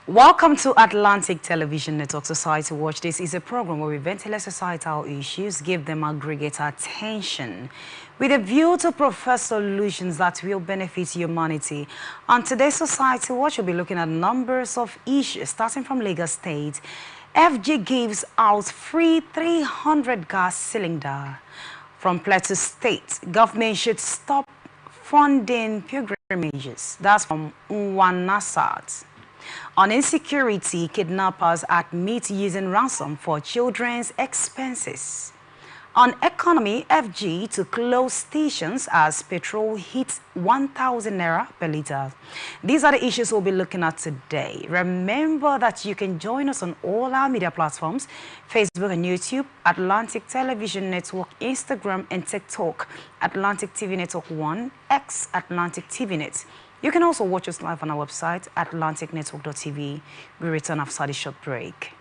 Welcome to Atlantic Television Network Society Watch. This is a program where we ventilate societal issues, give them aggregate attention, with a view to provide solutions that will benefit humanity. On today's Society Watch, we'll be looking at numbers of issues, starting from Lagos State. FG gives out free 300 gas cylinder. From Plateau State, government should stop funding pilgrimages. That's from Nwanasat. On insecurity, kidnappers admit using ransom for children's expenses. On economy, FG to close stations as petrol hits 1,000 naira per litre. These are the issues we'll be looking at today. Remember that you can join us on all our media platforms, Facebook and YouTube, Atlantic Television Network, Instagram and TikTok, Atlantic TV Network 1, X Atlantic TV Net. You can also watch us live on our website, atlanticnetwork.tv. We return after this short break.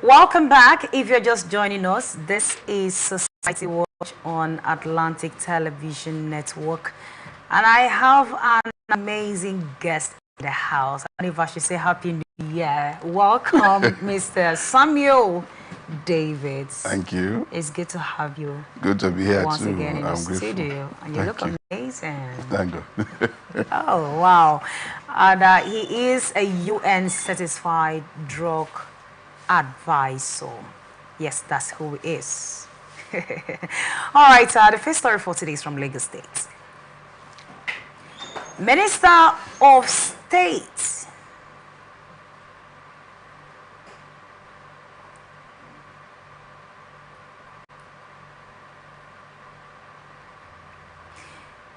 Welcome back. If you're just joining us, this is Society Watch on Atlantic Television Network. And I have an amazing guest in the house. And if I should say Happy New Year, welcome, Mr. Samuel Davids. Thank you. It's good to have you. Good to be here once too. again in the studio. And you look amazing. Thank you. Oh, wow. And he is a UN-certified drug advisor. Yes, that's who he is. All right, the first story for today is from Lagos State. Minister of State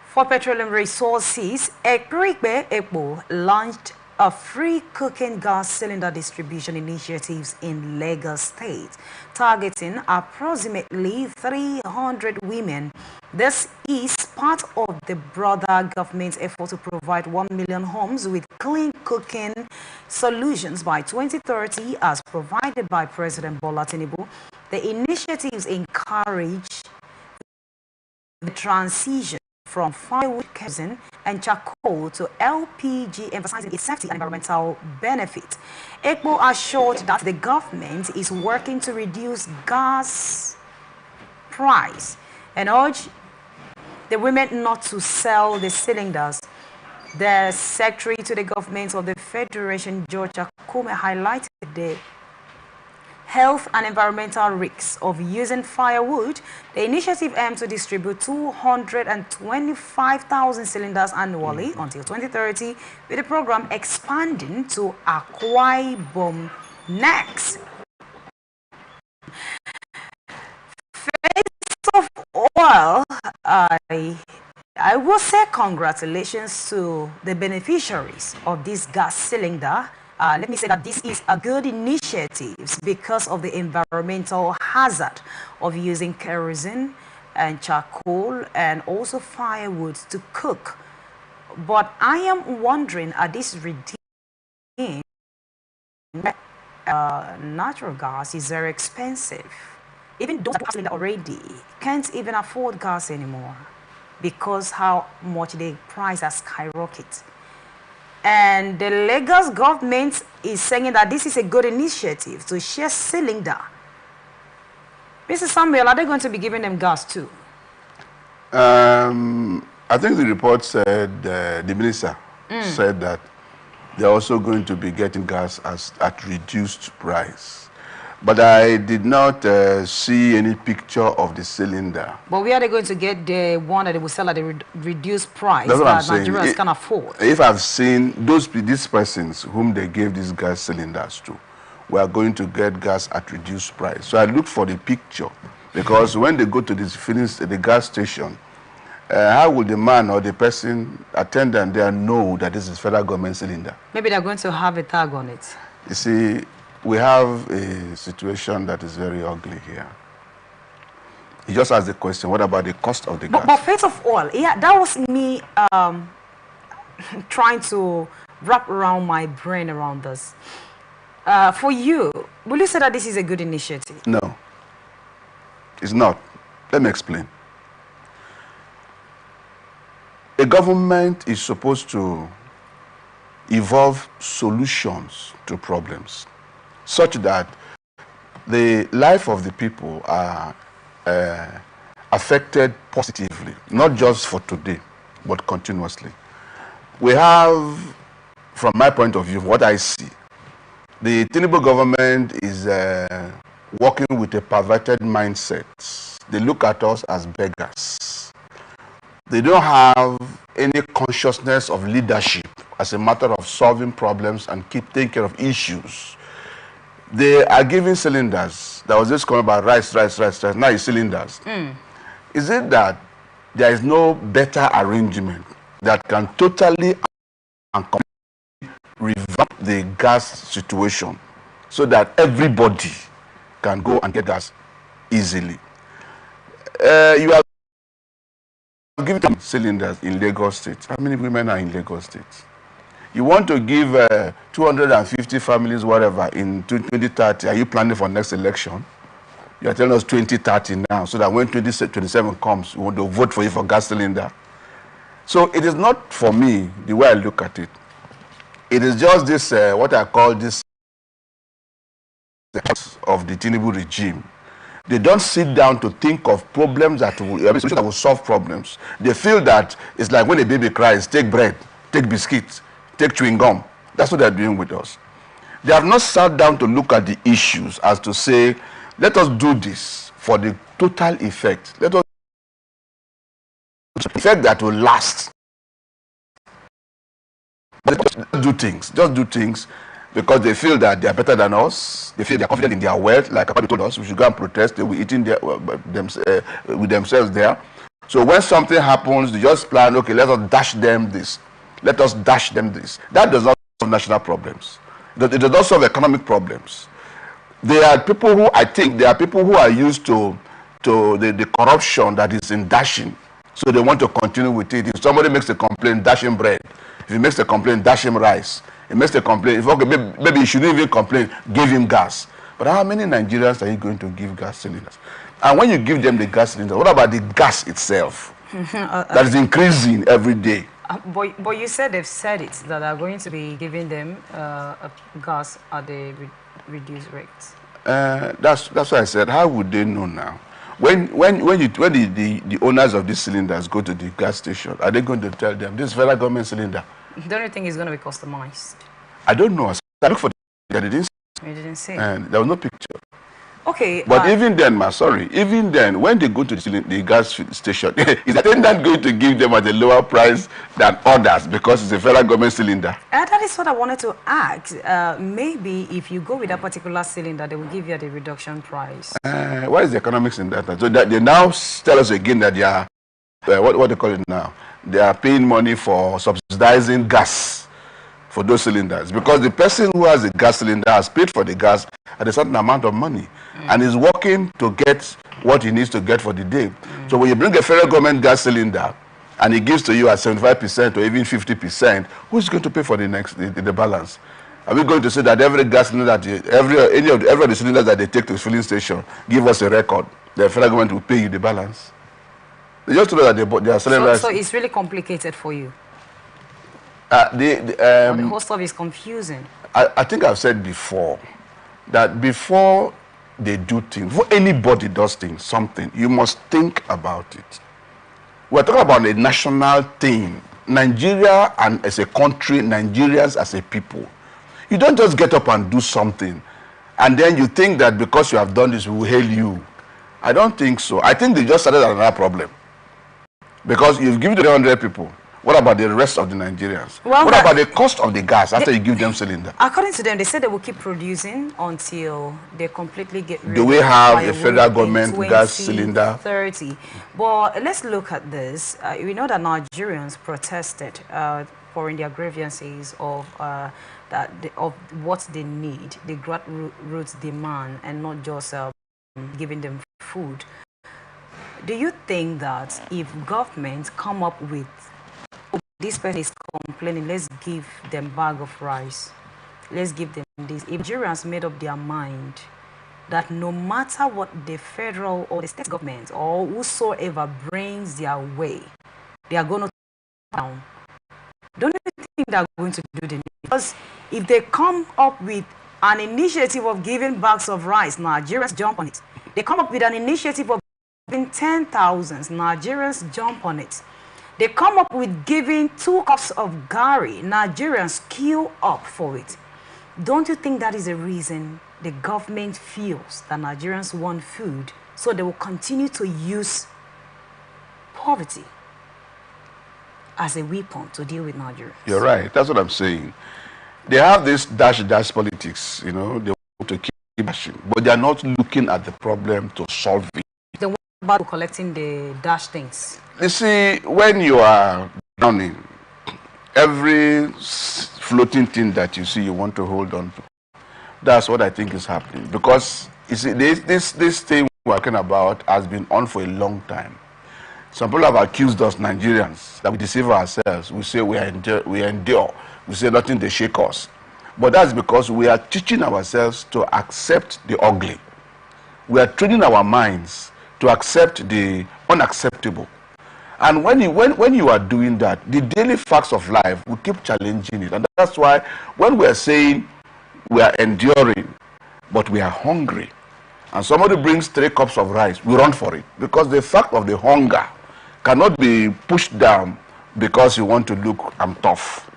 for Petroleum Resources, Ekribe Ekpo, launched a free cooking gas cylinder distribution initiatives in Lagos State, targeting approximately 300 women. This is part of the broader government's effort to provide 1 million homes with clean cooking solutions by 2030, as provided by President Bola Tinubu. The initiatives encourage the transition from firewood, kerosene, and charcoal to LPG, emphasizing its safety and environmental benefit. ECBO assured that the government is working to reduce gas price and urged the women not to sell the cylinders. The secretary to the government of the Federation, George Akume, highlighted the health and environmental risks of using firewood. The initiative aims to distribute 225,000 cylinders annually until 2030, with the program expanding to Akwa Ibom next. First of all, I will say congratulations to the beneficiaries of this gas cylinder. Let me say that this is a good initiative because of the environmental hazard of using kerosene and charcoal and also firewood to cook. But I am wondering, are these redeemed? Natural gas is very expensive. Even those that have already can't even afford gas anymore because how much the price has skyrocketed. And the Lagos government is saying that this is a good initiative to share cylinder. Mr. Samuel, are they going to be giving them gas too? I think the report said, the minister said that they're also going to be getting gas at reduced price. But I did not see any picture of the cylinder. But where are they going to get the one that they will sell at a reduced price that Nigerians can afford? If I've seen these persons whom they gave these gas cylinders to, we are going to get gas at reduced price. So I looked for the picture, because when they go to the gas station, how will the man or the person attendant there know that this is federal government cylinder? Maybe they're going to have a tag on it. You see, we have a situation that is very ugly here. He just asked the question, what about the cost of the gas? But first of all, yeah, that was me trying to wrap around my brain around this. For you, will you say that this is a good initiative? No, it's not. Let me explain. A government is supposed to evolve solutions to problems, such that the life of the people are affected positively, not just for today, but continuously. We have, from my point of view, what I see, the Tinubu government is working with a perverted mindset. They look at us as beggars. They don't have any consciousness of leadership as a matter of solving problems and taking care of issues. They are giving cylinders. There was this comment about rice. Now it's cylinders. Is it that there is no better arrangement that can totally and completely revamp the gas situation so that everybody can go and get gas easily? You are giving them cylinders in Lagos State. How many women are in Lagos State? You want to give 250 families whatever in 2030. Are you planning for next election? You are telling us 2030 now, so that when 2027 comes, we want to vote for you for gas cylinder. So it is not, for me, the way I look at it. It is just this, what I call this of the Tinubu regime. They don't sit down to think of problems that will solve problems. They feel that it's like when a baby cries, take bread, take biscuits, take chewing gum. That's what they're doing with us. They have not sat down to look at the issues as to say, let us do this for the total effect. Let us effect that will last. But just do things because they feel that they are better than us. They feel they are confident in their wealth. Like Akpabio told us, we should go and protest. They will eating with themselves there. So when something happens, they just plan, okay, let us dash them this. Let us dash them this. That does not solve national problems. It does not solve economic problems. There are people who, I think, there are people who are used to the corruption that is in dashing. So they want to continue with it. If somebody makes a complaint, dash him bread. If he makes a complaint, dash him rice. He makes a complaint, if, okay, maybe he shouldn't even complain, give him gas. But how many Nigerians are you going to give gas cylinders? And when you give them the gas cylinders, what about the gas itself? That is increasing every day. But you said they've said it, that they're going to be giving them gas at the reduced rates. That's what I said. How would they know now? When the owners of these cylinders go to the gas station, are they going to tell them this federal government cylinder? Don't you think it's going to be customized? I don't know. I look for the they didn't see. You didn't see. And there was no picture. Okay. But even then, even then, when they go to the gas station, is the attendant going to give them at a lower price than others because it's a federal government cylinder? That is what I wanted to ask. Maybe if you go with a particular cylinder, they will give you at a reduction price. What is the economics in that? So that they now tell us again that they are, what they call it now? They are paying money for subsidizing gas for those cylinders, because the person who has a gas cylinder has paid for the gas at a certain amount of money and is working to get what he needs to get for the day. So when you bring a federal government gas cylinder and he gives to you at 75% or even 50%, who's going to pay for the balance? Are we going to say that every gas cylinder, every of the cylinders that they take to the filling station, give us a record, the federal government will pay you the balance? They just know that they are selling so it's really complicated for you. The whole stuff is confusing. I think I've said before that before they do things, before anybody does things, something, you must think about it. We're talking about a national thing. Nigeria and as a country, Nigerians as a people. You don't just get up and do something and then you think that because you have done this, we will hail you. I don't think so. I think they just started another problem. Because you've given 300 people. What about the rest of the Nigerians? Well, what about the cost of the gas after you give them cylinder? According to them, they said they will keep producing until they completely get rid of. Do we have a federal government gas cylinder? 30. But let's look at this. We know that Nigerians protested for their grievances of of what they need, the grassroots demand, and not just giving them food. Do you think that if government come up with, this person is complaining, let's give them bag of rice, let's give them this, if Nigerians made up their mind that no matter what the federal or the state government or whosoever brings their way, they are going to down, don't you think they are going to do the need? Because if they come up with an initiative of giving bags of rice, Nigerians jump on it. They come up with an initiative of 10,000, Nigerians jump on it. They come up with giving 2 cups of gari, Nigerians queue up for it. Don't you think that is a reason the government feels that Nigerians want food, so they will continue to use poverty as a weapon to deal with Nigerians? You're right. That's what I'm saying. They have this dash politics, you know, they want to keep dashing, but they are not looking at the problem to solve it. Then what about collecting the dash things? You see, when you are drowning, every floating thing that you see, you want to hold on to. That's what I think is happening. Because, you see, this thing we're talking about has been on for a long time. Some people have accused us, Nigerians, that we deceive ourselves. We say we endure. We say nothing they shake us. But that's because we are teaching ourselves to accept the ugly. We are training our minds to accept the unacceptable. And when you are doing that, the daily facts of life will keep challenging it. And that's why when we are saying we are enduring, but we are hungry, and somebody brings 3 cups of rice, we run for it. Because the fact of the hunger cannot be pushed down because you want to look, I'm tough.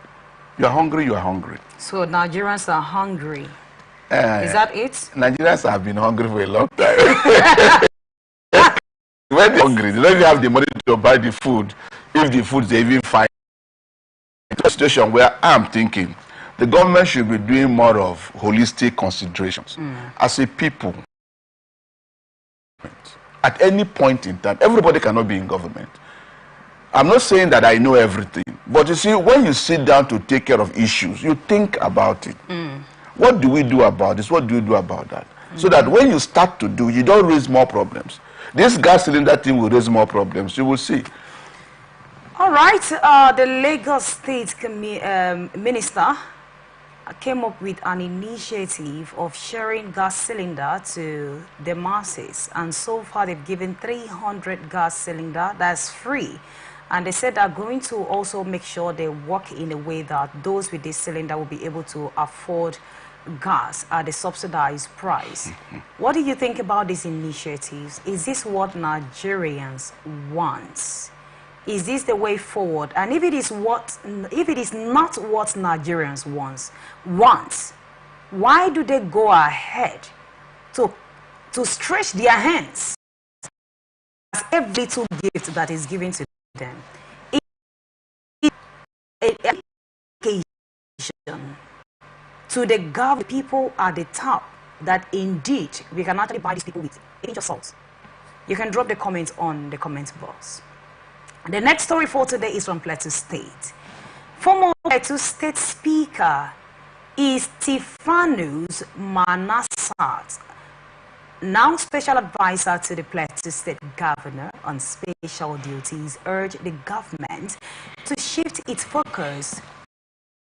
You are hungry, you are hungry. So Nigerians are hungry. Is that it? Nigerians have been hungry for a long time. When they're hungry, they don't even have the money to buy the food. If the food they even find. It's a situation where I'm thinking the government should be doing more of holistic considerations. As a people, at any point in time, everybody cannot be in government. I'm not saying that I know everything, but you see, when you sit down to take care of issues, you think about it. What do we do about this? What do we do about that? So that when you start to do, you don't raise more problems. This gas cylinder thing will raise more problems. You will see. All right. The Lagos State Minister came up with an initiative of sharing gas cylinder to the masses. And so far, they've given 300 gas cylinder that's free. And they said they're going to also make sure they work in a way that those with this cylinder will be able to afford gas at a subsidized price. What do you think about these initiatives? Is this what Nigerians want? Is this the way forward? And if it is not what Nigerians want, why do they go ahead to stretch their hands as every little gift that is given to them? It's education to the government, people at the top, that indeed we can actually buy these people with a pinch of salt. You can drop the comments on the comment box. The next story for today is from Plateau State. Former Plateau State Speaker Stephanus Manasseh, now special advisor to the Plateau State Governor on special duties, urged the government to shift its focus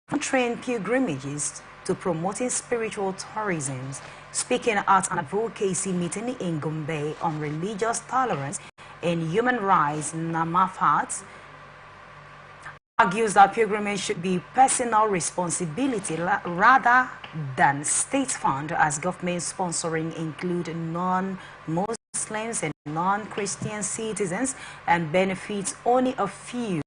from train pilgrimages to promoting spiritual tourism. Speaking at an advocacy meeting in Gombe on religious tolerance and human rights, Namafat argues that pilgrimage should be personal responsibility rather than state fund, as government sponsoring include non-Muslims and non-Christian citizens and benefits only a few.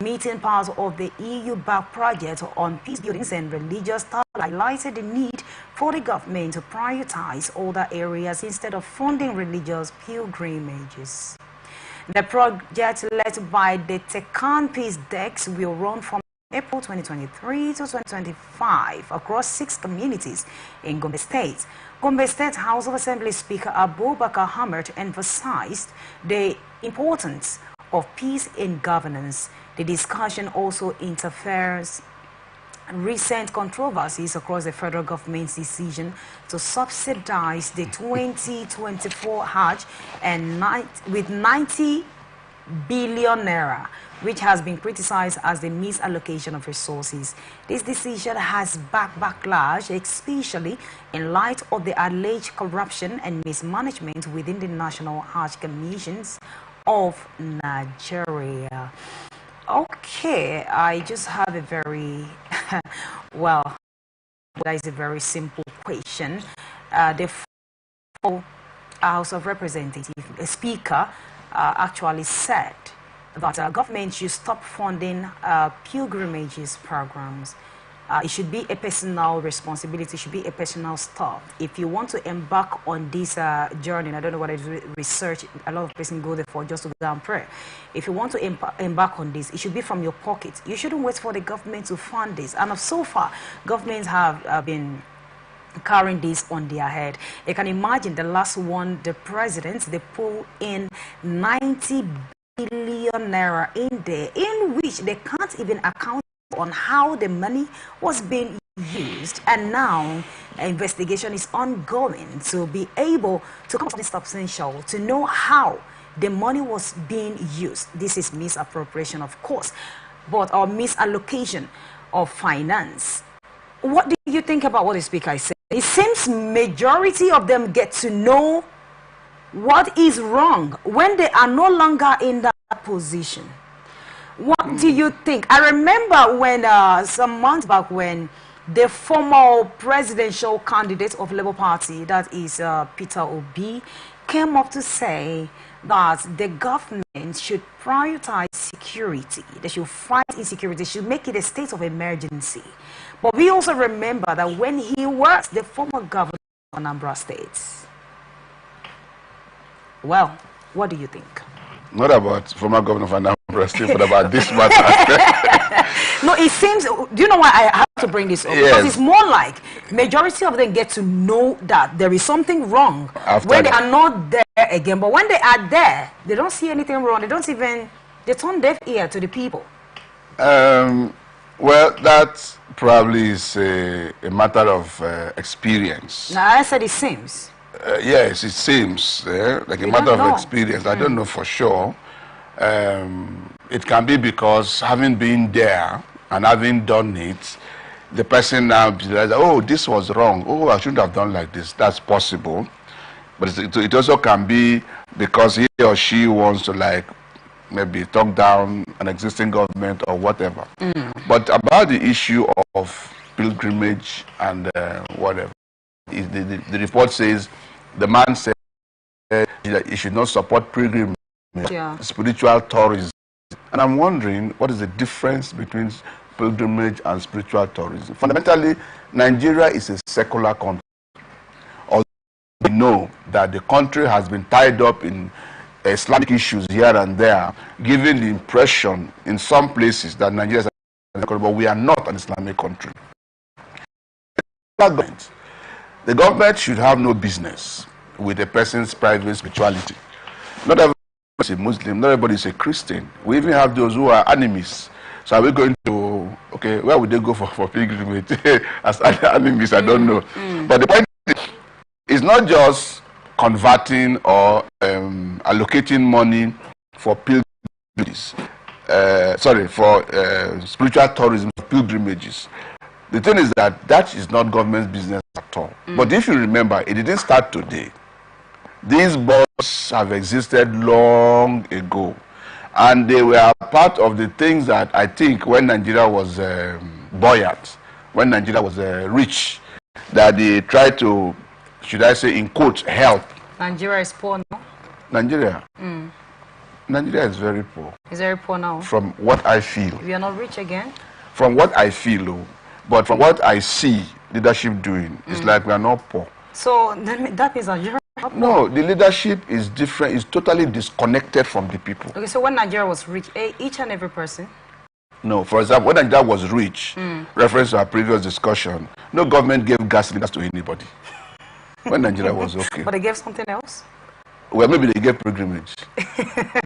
Meeting part of the EU-backed project on peace buildings and religious tolerance highlighted the need for the government to prioritize other areas instead of funding religious pilgrimages. The project led by the Tekan Peace Decks will run from April 2023 to 2025 across 6 communities in Gombe State. Gombe State House of Assembly Speaker Abubakar Hamert emphasized the importance of peace and governance. The discussion also interferes recent controversies across the federal government's decision to subsidize the 2024 Hajj and with 90 billion naira, which has been criticized as the misallocation of resources. This decision has backlash, especially in light of the alleged corruption and mismanagement within the National Hajj Commissions of Nigeria. Okay, I just have a very, well, that is a very simple question. The full House of Representatives Speaker actually said that government should stop funding pilgrimages programs. It should be a personal responsibility, should be a personal stuff. If you want to embark on this journey, I don't know what it is, research, a lot of people go there for just to go and pray. If you want to embark on this, it should be from your pocket. You shouldn't wait for the government to fund this. And so far, governments have been carrying this on their head. You can imagine the last one, the president, they pull in 90 billion naira in there, in which they can't even account on how the money was being used. And now investigation is ongoing to be able to come up with substantial to know how the money was being used. This is misappropriation, of course, but or misallocation. of Finance. What do you think about what the speaker is saying? It seems majority of them get to know what is wrong when they are no longer in that position. What do you think? I remember when some months back when the former presidential candidate of Labour Party, that is Peter Obi, came up to say that the government should prioritize security. They should fight insecurity. They should make it a state of emergency. But we also remember that when he was the former governor of Anambra State. Well, what do you think? Not about former governor of Anambra State, but about this matter. No, it seems, do you know why I have to bring this up? Yes. Because it's more like majority of them get to know that there is something wrong when they are not there again. But when they are there, they don't see anything wrong. They don't even, they turn deaf ear to the people. Well, that probably is a matter of experience. Now, I said it seems. Yes, it seems like a matter of experience. I don't know for sure. It can be because having been there and having done it, the person now realizes, oh, this was wrong. Oh, I shouldn't have done like this. That's possible. But it also can be because he or she wants to, like, maybe talk down an existing government or whatever. But about the issue of pilgrimage and whatever, the report says, the man said that he should not support pilgrimage, spiritual tourism. And I'm wondering, what is the difference between pilgrimage and spiritual tourism? Fundamentally, Nigeria is a secular country. Although we know that the country has been tied up in Islamic issues here and there, giving the impression in some places that Nigeria is a country, but we are not an Islamic country. The government should have no business with a person's private spirituality. Not everybody is a Muslim, not everybody is a Christian. We even have those who are animists. So are we going to, okay, where would they go for pilgrimage? As animists, I don't know. But the point is, it's not just converting or allocating money for pilgrimages, for spiritual tourism, pilgrimages. The thing is that is not government's business at all. But if you remember, it didn't start today. These boards have existed long ago. And they were part of the things that I think when Nigeria was buoyant, when Nigeria was rich, that they tried to, should I say, in quotes, help. Nigeria is poor now? Nigeria? Nigeria is very poor. It's very poor now? From what I feel. We are not rich again? From what I feel, but from what I see leadership doing, it's like we are not poor. So that means Nigeria. No, the leadership is different, is totally disconnected from the people. Okay, so when Nigeria was rich, each and every person? No, for example, when Nigeria was rich, reference to our previous discussion, no government gave gas cylinders to anybody. When Nigeria was okay. But they gave something else? Well, maybe they gave pilgrimage.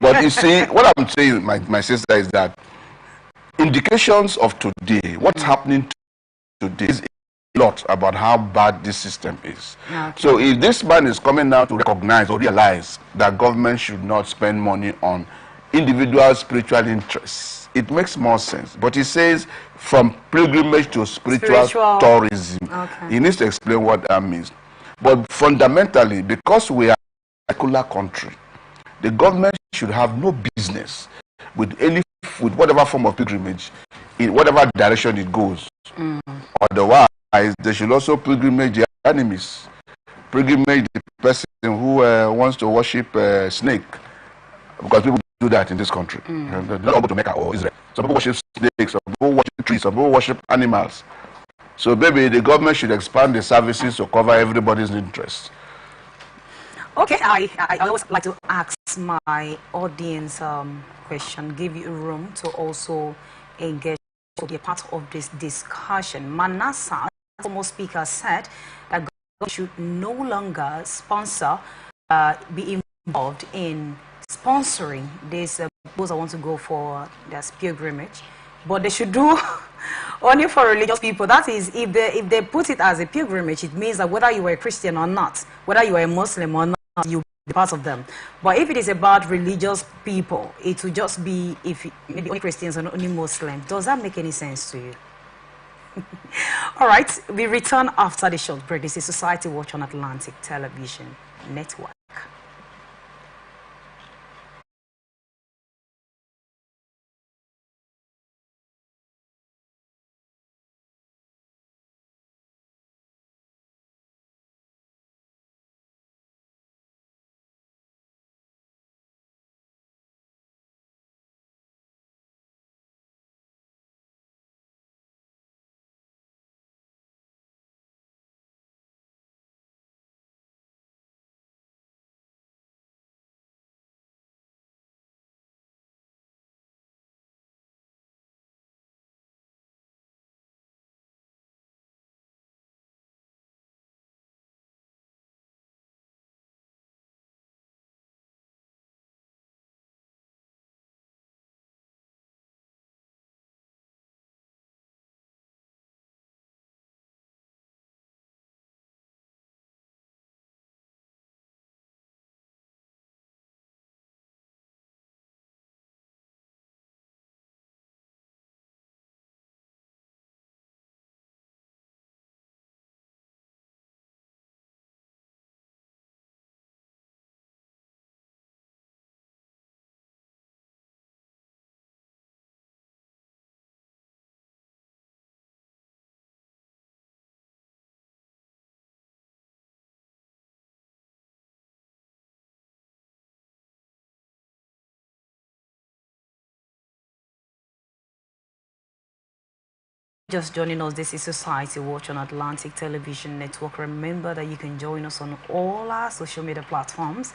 But you see, what I'm saying, my sister, is that indications of today, what's happening today is a lot about how bad this system is. Okay. So if this man is coming now to recognize or realize that government should not spend money on individual spiritual interests, it makes more sense. But he says from pilgrimage to spiritual tourism. Okay. He needs to explain what that means. But fundamentally, because we are a secular country, the government should have no business with whatever form of pilgrimage, in whatever direction it goes. Otherwise, they should also pilgrimage their enemies, pilgrimage the person who wants to worship snake, because people do that in this country. They're not able to Mecca or Israel. Some people worship snakes, some people worship trees, some people worship animals. So maybe the government should expand the services to cover everybody's interests. Okay, I always like to ask my audience question, give you room to also engage, to be a part of this discussion. Manasseh, former speaker, said that government should no longer sponsor, be involved in sponsoring these those that want to go for their pilgrimage, but they should do only for religious people. That is, if they put it as a pilgrimage, it means that whether you are a Christian or not, whether you are a Muslim or not, you be part of them. But if it is about religious people, it will just be if maybe only Christians or only Muslims. Does that make any sense to you? All right, we return after the short break. This is Society Watch on Atlantic Television Network. Just joining us, this is Society Watch on Atlantic Television Network. Remember that you can join us on all our social media platforms,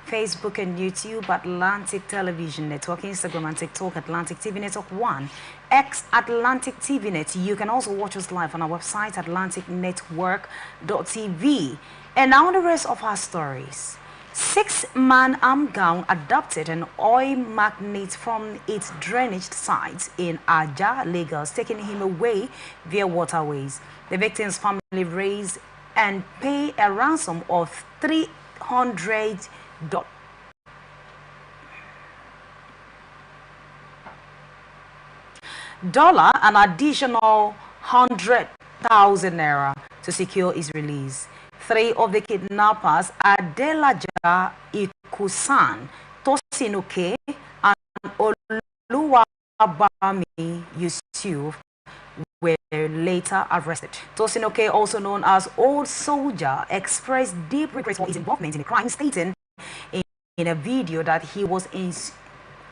Facebook and YouTube, Atlantic Television Network, Instagram and TikTok, Atlantic TV Network 1, X, Atlantic TV Net. You can also watch us live on our website, atlanticnetwork.tv. And now the rest of our stories. Six-man armed gang adopted an oil magnate from its drainage site in Aja, Lagos, taking him away via waterways. The victim's family raised and paid a ransom of $300. An additional 100,000 naira to secure his release. Three of the kidnappers, Adelaja Ikusan, Tosinoke, and Oluwabami Yusuf, were later arrested. Tosinoke, also known as Old Soldier, expressed deep regret for his involvement in the crime, stating in a video that he was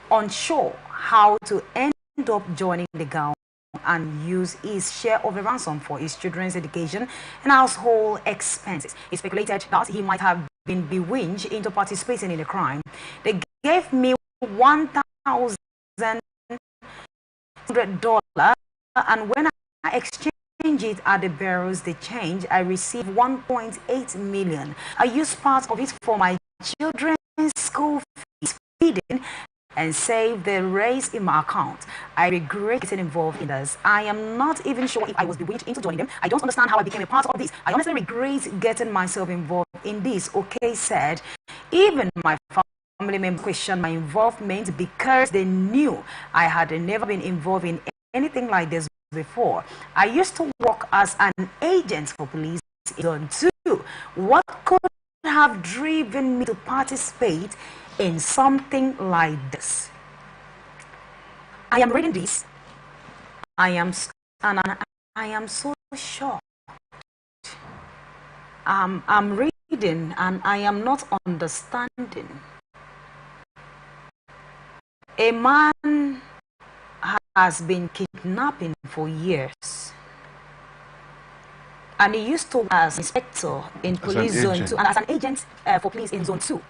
unsure how to end up joining the gang and use his share of the ransom for his children's education and household expenses. He speculated that he might have been bewitched into participating in the crime. They gave me $1,100, and when I exchanged it at the bureaus, the change, I received 1.8 million. I used part of it for my children's school fees, feeding, and save the rest in my account. I regret getting involved in this. I am not even sure if I was bewitched into joining them. I don't understand how I became a part of this. I honestly regret getting myself involved in this. Okay said, even my family members questioned my involvement because they knew I had never been involved in anything like this before. I used to work as an agent for police in Zone 2. What could have driven me to participate in something like this? I am reading this. I am so shocked. I'm reading and I am not understanding. A man has been kidnapping for years, and he used to work as inspector in police zone 2 and as an agent for police in zone 2.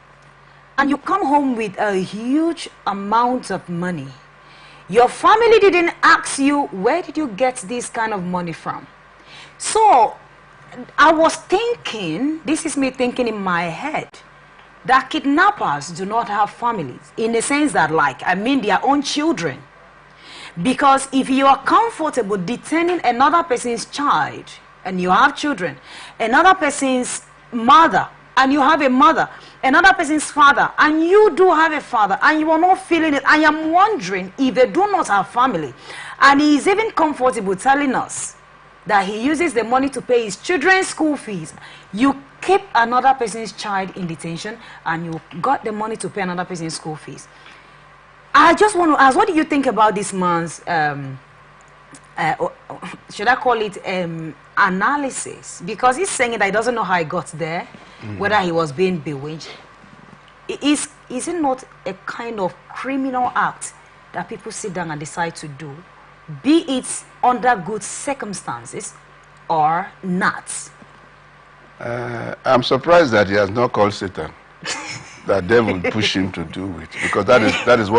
And you come home with a huge amount of money. Your family didn't ask you, where did you get this kind of money from? So I was thinking, this is me thinking in my head, that kidnappers do not have families, in the sense that, like, I mean their own children. Because if you are comfortable detaining another person's child, and you have children, another person's mother, and you have a mother, another person's father, and you do have a father, and you are not feeling it. I am wondering if they do not have family. And he is even comfortable telling us that he uses the money to pay his children's school fees. You keep another person's child in detention and you got the money to pay another person's school fees. I just want to ask, what do you think about this man's, should I call it analysis? Because he's saying that he doesn't know how he got there, whether he was being bewitched. Is it not a kind of criminal act that people sit down and decide to do, be it under good circumstances or not? I'm surprised that he has not called Satan. That devil push him to do it, because that's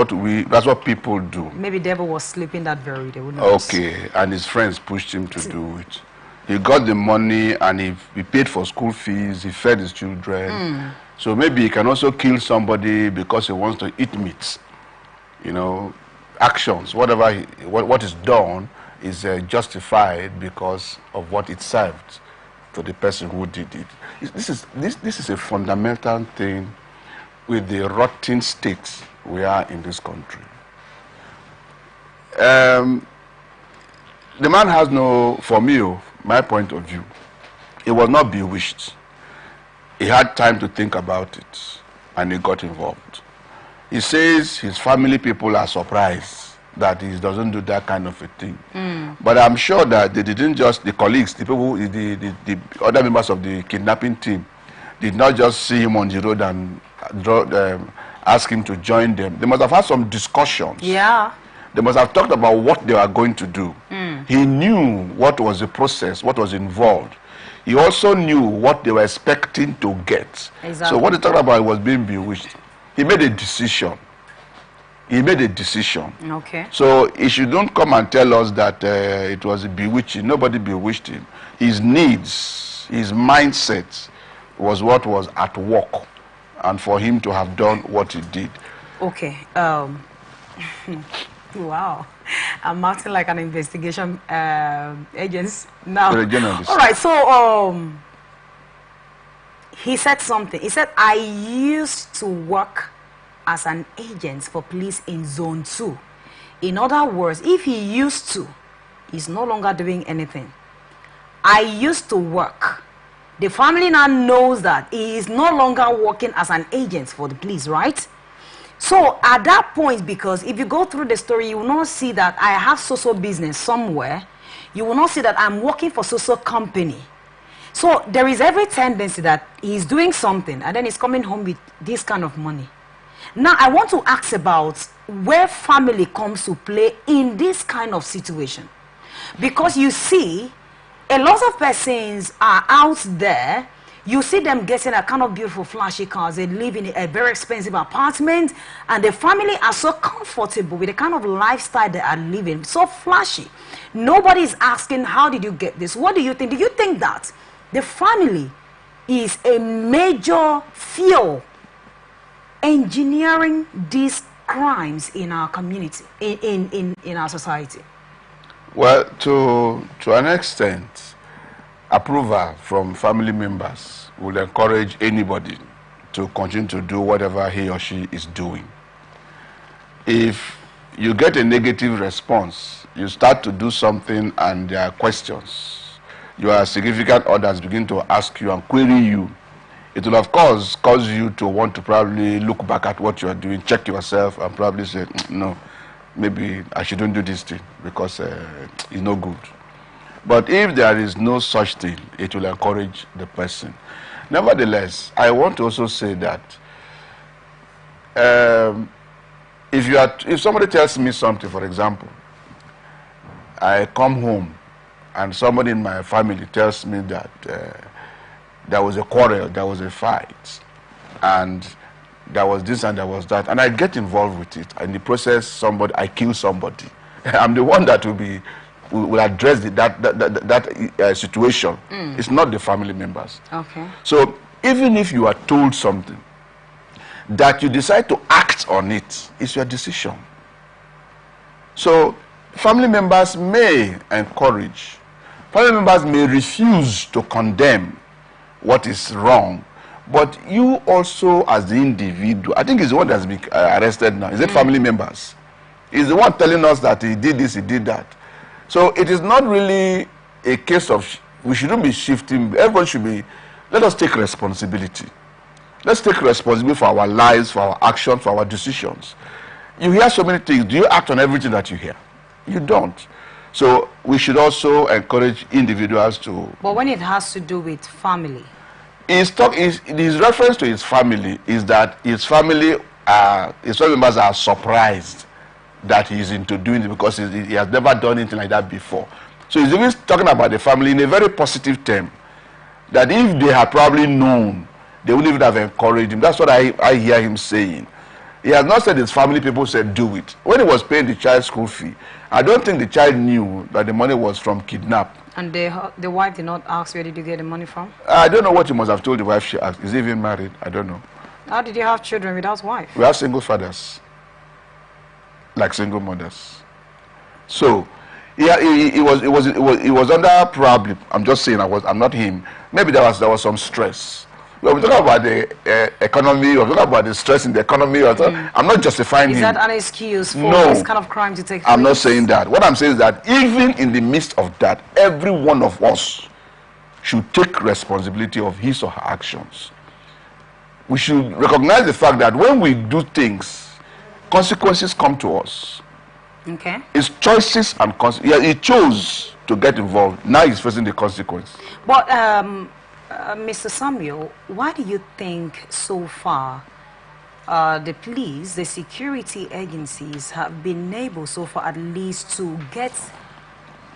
what people do. Maybe devil was sleeping that very day. Okay, and his friends pushed him to do it. He got the money and he paid for school fees. He fed his children. So maybe he can also kill somebody because he wants to eat meat. You know, actions, whatever what is done is justified because of what it served to the person who did it. This is a fundamental thing with the rotten states we are in this country. The man has no, for me, my point of view, he was not bewitched. He had time to think about it, and he got involved. He says his family people are surprised that he doesn't do that kind of a thing. But I'm sure that they didn't just, the colleagues, the people, the other members of the kidnapping team, did not just see him on the road and ask him to join them. They must have had some discussions. Yeah. They must have talked about what they were going to do. He knew what was the process, what was involved. He also knew what they were expecting to get. Exactly. So what he talked about was being bewitched. He made a decision. He made a decision. Okay. So he shouldn't come and tell us that it was a bewitching. Nobody bewitched him. His needs, his mindset was what was at work, and for him to have done what he did. Okay. Wow. I'm acting like an investigation agent now. All right. So he said something. He said, I used to work as an agent for police in Zone 2. In other words, if he used to, he's no longer doing anything. I used to work. The family now knows that he is no longer working as an agent for the police, right? So at that point, because if you go through the story, you will not see that I have social business somewhere. You will not see that I'm working for social company. So there is every tendency that he's doing something and then he's coming home with this kind of money. Now, I want to ask about where family comes to play in this kind of situation. Because you see, a lot of persons are out there. You see them getting a kind of beautiful flashy cars. They live in a very expensive apartment. And the family are so comfortable with the kind of lifestyle they are living. So flashy. Nobody is asking, how did you get this? What do you think? Do you think that the family is a major fuel engineering these crimes in our community, in our society? Well, to an extent, approval from family members will encourage anybody to continue to do whatever he or she is doing. If you get a negative response, you start to do something and there are questions, your significant others begin to ask you and query you, it will of course cause you to want to probably look back at what you are doing, check yourself and probably say, no, maybe I shouldn't do this thing because it's no good. But if there is no such thing, it will encourage the person. Nevertheless, I want to also say that if somebody tells me something, for example, I come home and somebody in my family tells me that there was a quarrel, there was a fight, and there was this and there was that, and I get involved with it. In the process, I kill somebody. I'm the one that will address that situation. It's not the family members. Okay. So even if you are told something, that you decide to act on it, it's your decision. So family members may encourage, family members may refuse to condemn what is wrong, but you also as the individual, I think he's the one that's been arrested now. Is it family members? He's the one telling us that he did this, he did that. So it is not really a case of, we shouldn't be shifting. Everyone should be, let us take responsibility. Let's take responsibility for our lives, for our actions, for our decisions. You hear so many things. Do you act on everything that you hear? You don't. So we should also encourage individuals to... But when it has to do with family? His reference to his family is that his family members are surprised that he's into doing it because he has never done anything like that before. So he's even talking about the family in a very positive term, that if they had probably known, they wouldn't even have encouraged him. That's what I hear him saying. He has not said his family people said do it. When he was paying the child's school fee, I don't think the child knew that the money was from kidnap. And the wife did not ask, where did you get the money from? I don't know what he must have told the wife. She asked, is he even married? I don't know. How did you have children without wife? We have single fathers, like single mothers. So yeah, he was under problem. I'm just saying, I'm not him. Maybe there was some stress. When we talk about the economy, or talk about the stress in the economy, I'm not justifying him. Is that an excuse for this kind of crime to take place? I'm not saying that. What I'm saying is that even in the midst of that, every one of us should take responsibility of his or her actions. We should recognize the fact that when we do things, consequences come to us. Okay. It's choices and consequences. Yeah, he chose to get involved. Now he's facing the consequence. But Mr. Samuel, why do you think so far the police, the security agencies have been able so far at least to get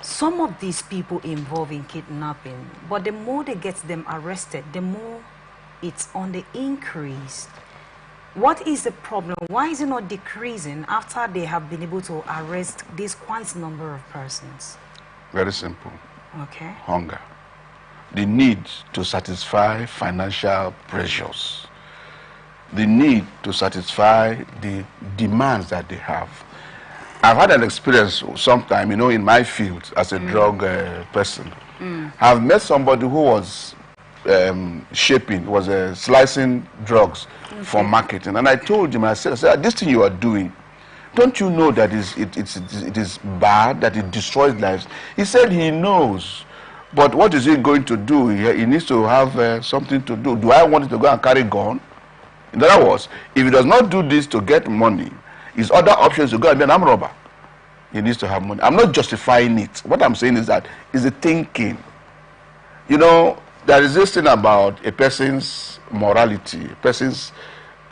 some of these people involved in kidnapping, but the more they get them arrested, the more it's on the increase? What is the problem? Why is it not decreasing after they have been able to arrest this quite number of persons? Very simple. Okay. Hunger. The need to satisfy financial pressures. The need to satisfy the demands that they have. I've had an experience sometime, in my field as a drug person. I've met somebody who was slicing drugs for marketing. And I told him, I said, this thing you are doing, don't you know that it is bad, that it destroys lives? He said he knows. But what is he going to do? He needs to have something to do. Do I want him to go and carry a gun? In other words, if he does not do this to get money, his other options to go and be an armed robber. He needs to have money. I'm not justifying it. What I'm saying is that is the thinking. There is this thing about a person's morality, a person's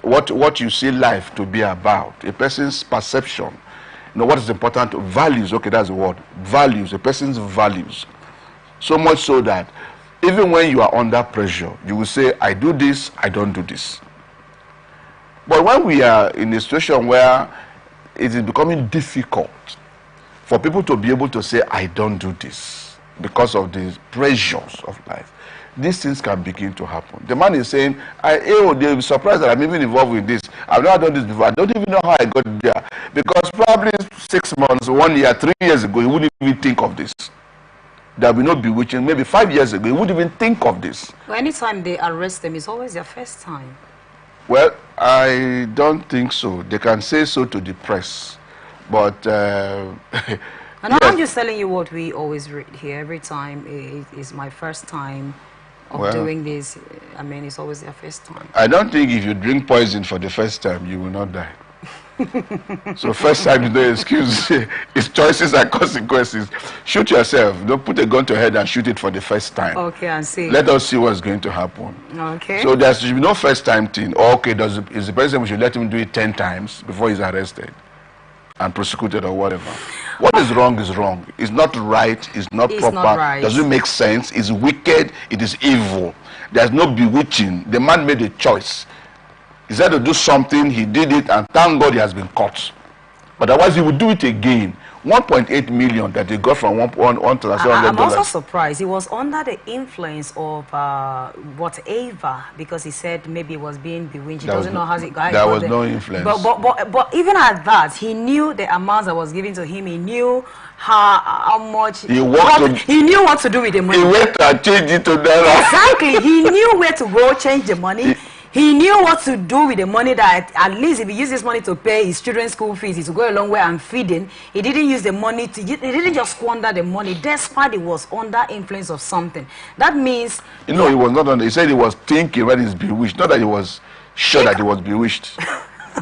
what you see life to be about, a person's perception. What is important? Values. Okay, that's the word. Values. A person's values. So much so that even when you are under pressure, you will say, I do this, I don't do this. But when we are in a situation where it is becoming difficult for people to be able to say, I don't do this because of the pressures of life, these things can begin to happen. The man is saying, they'll be surprised that I'm even involved with this. I've never done this before. I don't even know how I got there. Because probably 6 months, 1 year, 3 years ago, he wouldn't even think of this. There will be no bewitching. Maybe 5 years ago, he wouldn't even think of this. Well, anytime they arrest them, it's always their first time. Well, I don't think so. They can say so to the press. But... and yes. I'm just telling you what we always read here. Every time it is my first time of doing this. I mean, it's always their first time. I don't think if you drink poison for the first time, you will not die. So first time is no excuse. It's choices and consequences. Shoot yourself. Don't put a gun to your head and shoot it for the first time. Okay, I see. Let us see what's going to happen. Okay. So there should be no first time thing. Okay, is the president, we should let him do it 10 times before he's arrested and prosecuted or whatever. What is wrong is wrong. It's not right. It's not proper. Not right. Doesn't make sense. It's wicked. It is evil. There's no bewitching. The man made a choice. He said to do something, he did it, and thank God he has been caught. But otherwise he would do it again. 1.8 million that he got from $1,700. I'm also surprised. He was under the influence of whatever, because he said maybe he was being bewitched. He doesn't know how it got. There was no influence. But even at that, he knew the amounts that was given to him. He knew how much. He knew what to do with the money. He went and changed it to naira. Exactly. He knew where to go change the money. He knew what to do with the money, that at least if he used this money to pay his children's school fees, it would go a long way and feeding. He didn't use the money to, he didn't just squander the money, despite he was under influence of something. That means... You know, he was not under, he said he was thinking when he's bewitched, not that he was sure that he was bewitched.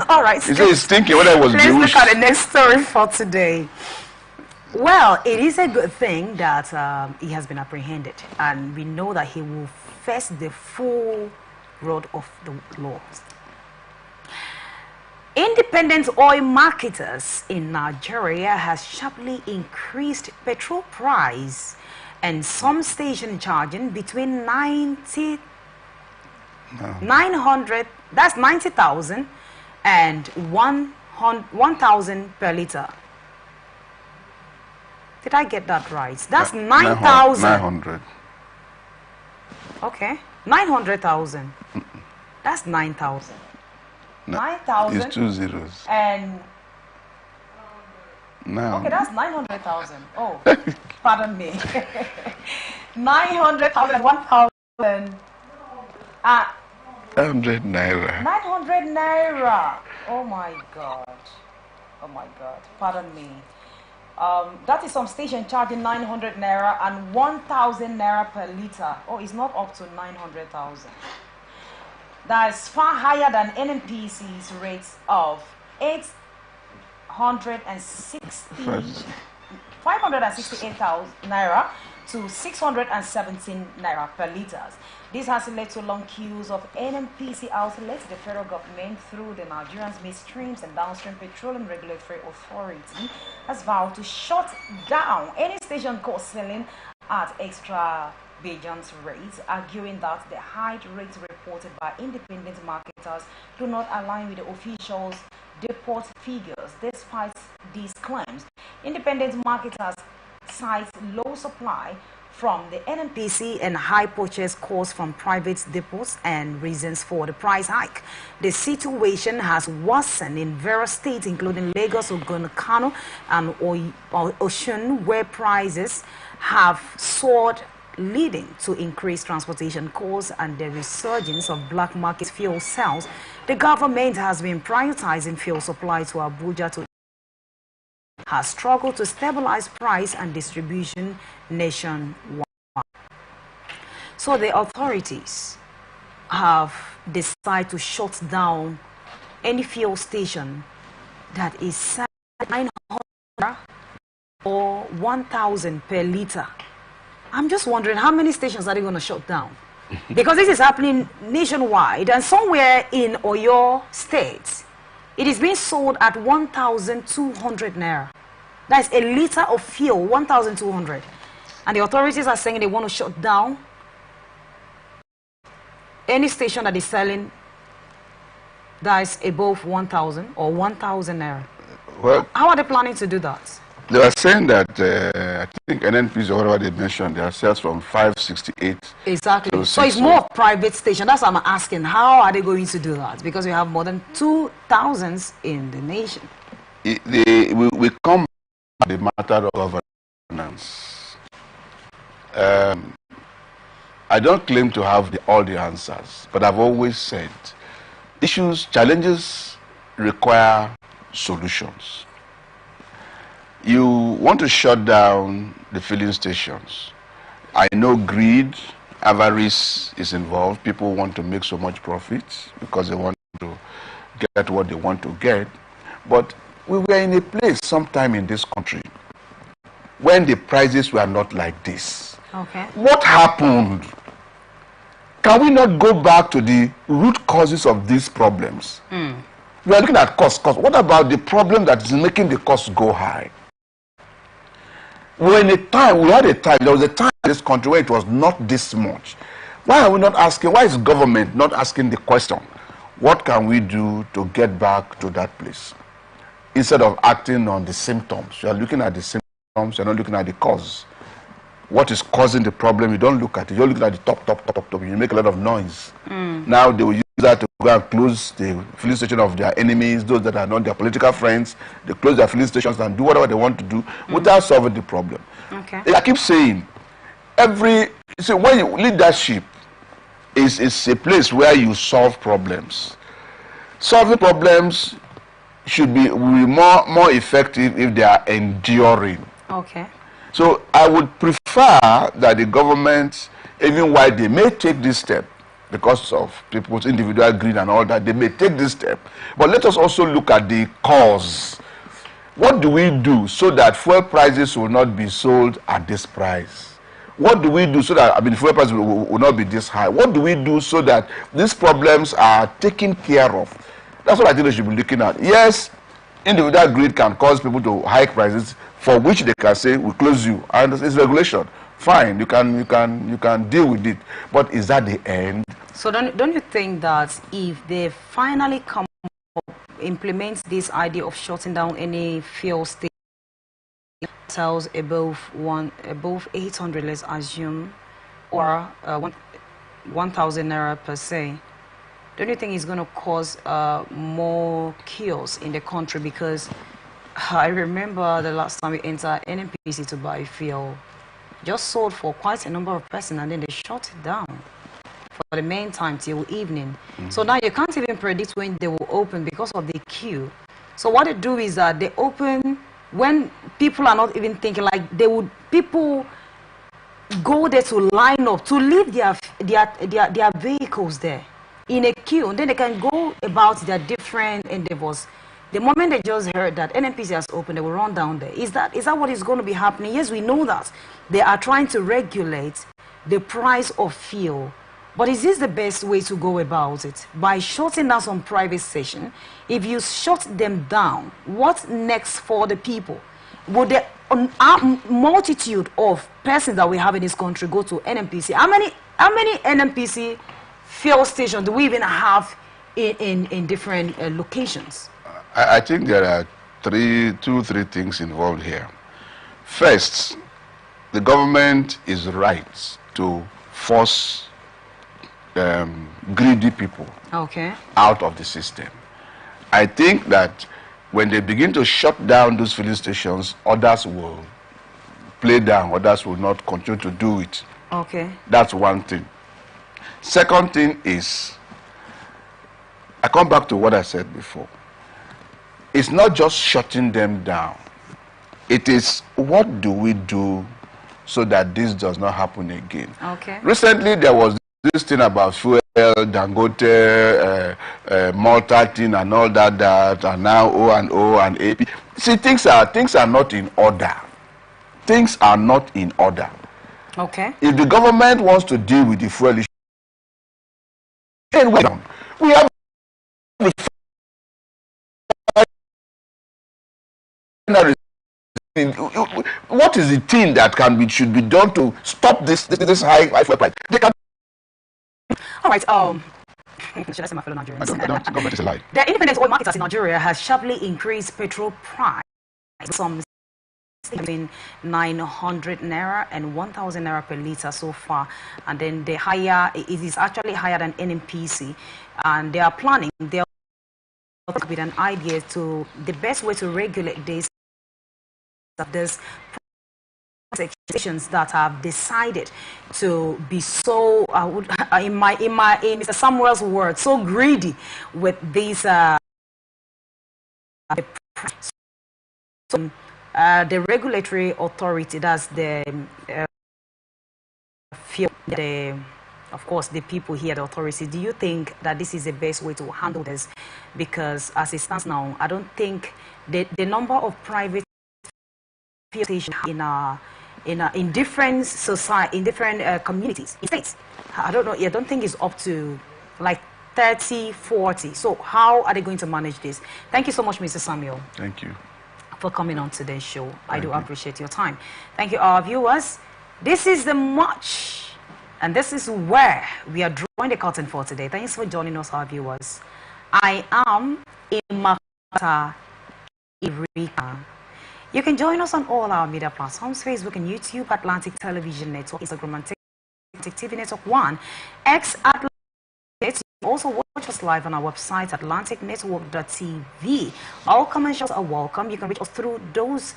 All right. He said he's thinking when I was bewitched. Let's look at the next story for today. Well, it is a good thing that he has been apprehended, and we know that he will face the full road of the law. Independent oil marketers in Nigeria has sharply increased petrol price, and some station charging between 900, that's 90,000 and 1,000 per liter. Did I get that right? That's 9,000. 900. Okay. 900,000. That's 9,000. 9,000. It's 2 zeros. And now. okay, that's 900,000. Oh, pardon me. 900,000, 1,000. 100 naira. 900 naira. Oh my God. Oh my God. Pardon me. That is some station charging 900 naira and 1,000 naira per liter. Oh, it's not up to 900,000. That is far higher than NNPC's rates of 568,000 naira to 617 naira per liters. This has led to long queues of NNPC outlets. The federal government, through the Nigerian Midstreams and Downstream Petroleum Regulatory Authority, has vowed to shut down any station caught selling at extravagant rates, arguing that the high rates reported by independent marketers do not align with the officials' depot figures. Despite these claims, independent marketers cite low supply from the NNPC and high purchase costs from private depots and reasons for the price hike. The situation has worsened in various states, including Lagos, Ogun, Kano, and Osun, where prices have soared, leading to increased transportation costs and the resurgence of black market fuel sales. The government has been prioritizing fuel supply to Abuja to has struggled to stabilize price and distribution nationwide. So the authorities have decided to shut down any fuel station that is selling 900 or 1,000 per liter. I'm just wondering, how many stations are they going to shut down? Because this is happening nationwide, and somewhere in Oyo State, it is being sold at 1,200 naira. That's a liter of fuel, 1,200. And the authorities are saying they want to shut down any station that is selling that is above 1,000 or 1,000 naira. Well, how are they planning to do that? They were saying that, I think NNPs or whatever they mentioned, their sales from 568. Exactly. So it's more of private station. That's what I'm asking. How are they going to do that? Because we have more than 2,000 in the nation. We come back to the matter of governance. I don't claim to have all the answers, but I've always said challenges require solutions. You want to shut down the filling stations. I know greed, avarice is involved. People want to make so much profit because they want to get what they want to get. But we were in a place sometime in this country when the prices were not like this. Okay. What happened? Can we not go back to the root causes of these problems? We are looking at cost. What about the problem that is making the cost go high? We had a time in this country where it was not this much. Why are we not asking, why is government not asking the question, what can we do to get back to that place? Instead of acting on the symptoms. You are looking at the symptoms, you're not looking at the cause. What is causing the problem, you don't look at it. You're looking at the top. You make a lot of noise. Now they will use that to go and close the filling station of their enemies, those that are not their political friends. They close their filling stations and do whatever they want to do without solving the problem. Okay. I keep saying, when you leadership is a place where you solve problems. Solving problems will be more effective if they are enduring. Okay. So I would prefer that the government, even while they may take this step, because of people's individual greed and all that, they may take this step. But let us also look at the cause. What do we do so that fuel prices will not be sold at this price? What do we do so that, fuel prices will not be this high? What do we do so that these problems are taken care of? That's what I think they should be looking at. Yes, individual greed can cause people to hike prices, for which they can say, we close you, and it's regulation. Fine, you can deal with it. But is that the end? So don't you think that if they finally come up, implement this idea of shutting down any fuel station sells above 800, let's assume, or 1,000 naira per se, don't you think it's going to cause more chaos in the country? Because I remember the last time we entered NNPC to buy fuel, just sold for quite a number of persons, and then they shut it down for the main time till evening. So now you can't even predict when they will open because of the queue. So what they do is that they open when people are not even thinking, like people go there to line up, to leave their vehicles there in a queue, and then they can go about their different endeavors. The moment they just heard that NNPC has opened, they will run down there. Is that what is going to be happening? Yes, we know that they are trying to regulate the price of fuel. But is this the best way to go about it? By shutting down some private station, if you shut them down, what's next for the people? Would the multitude of persons that we have in this country go to NNPC? How many NNPC fuel stations do we even have in different locations? I think there are two, three things involved here. First, the government is right to force greedy people out of the system. I think that when they begin to shut down those filling stations, others will play down, others will not continue to do it. Okay. That's one thing. Second thing is, I come back to what I said before. It's not just shutting them down. It is, what do we do so that this does not happen again? Okay. Recently, there was this thing about fuel, Dangote, Malta thing and all that, and now O and AP. See, things are not in order. Things are not in order. Okay. If the government wants to deal with the fuel issue, then we have what is the thing that should be done to stop this high fuel price? They can. All right. Should I say my fellow Nigerians? I don't government is a lie. The independent oil marketers in Nigeria has sharply increased petrol price, some between 900 naira and 1,000 naira per liter so far, and then it is actually higher than NNPC, and they are planning. They are with an idea to the best way to regulate this. There's stations that have decided to be so, in Mr. Samuel's words, so greedy with these the regulatory authority, that's of course the people here, the authority. Do you think that this is the best way to handle this? Because as it stands now, I don't think the number of private stations in different society, in different communities, in states, I don't think it's up to like 30, 40. So how are they going to manage this? Thank you so much, Mr. Samuel. Thank you for coming on today's show. I do appreciate your time. Thank you, our viewers. This is the March, and this is where we are drawing the curtain for today. Thanks for joining us, our viewers. I am Imakata Irika. You can join us on all our media platforms: Facebook and YouTube, Atlantic Television Network, Instagram and TikTok TV Network 1, X Atlantic. You also watch us live on our website, atlanticnetwork.tv. All commercials are welcome. You can reach us through those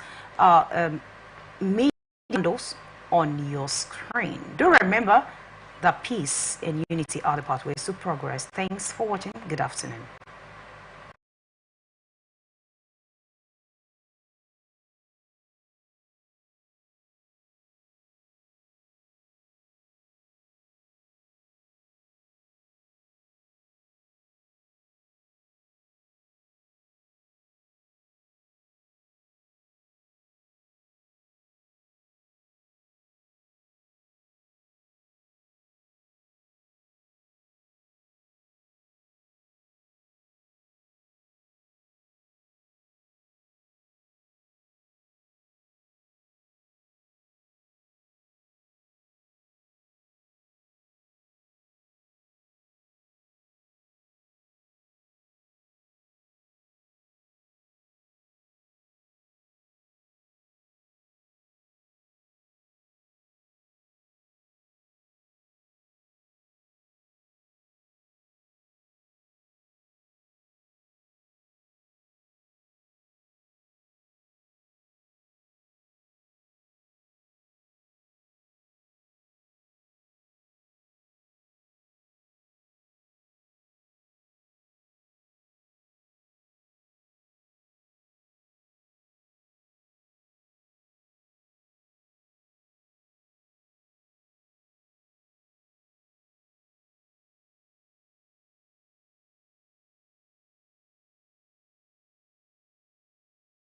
media handles on your screen. Do remember, that peace and unity are the pathways to progress. Thanks for watching. Good afternoon.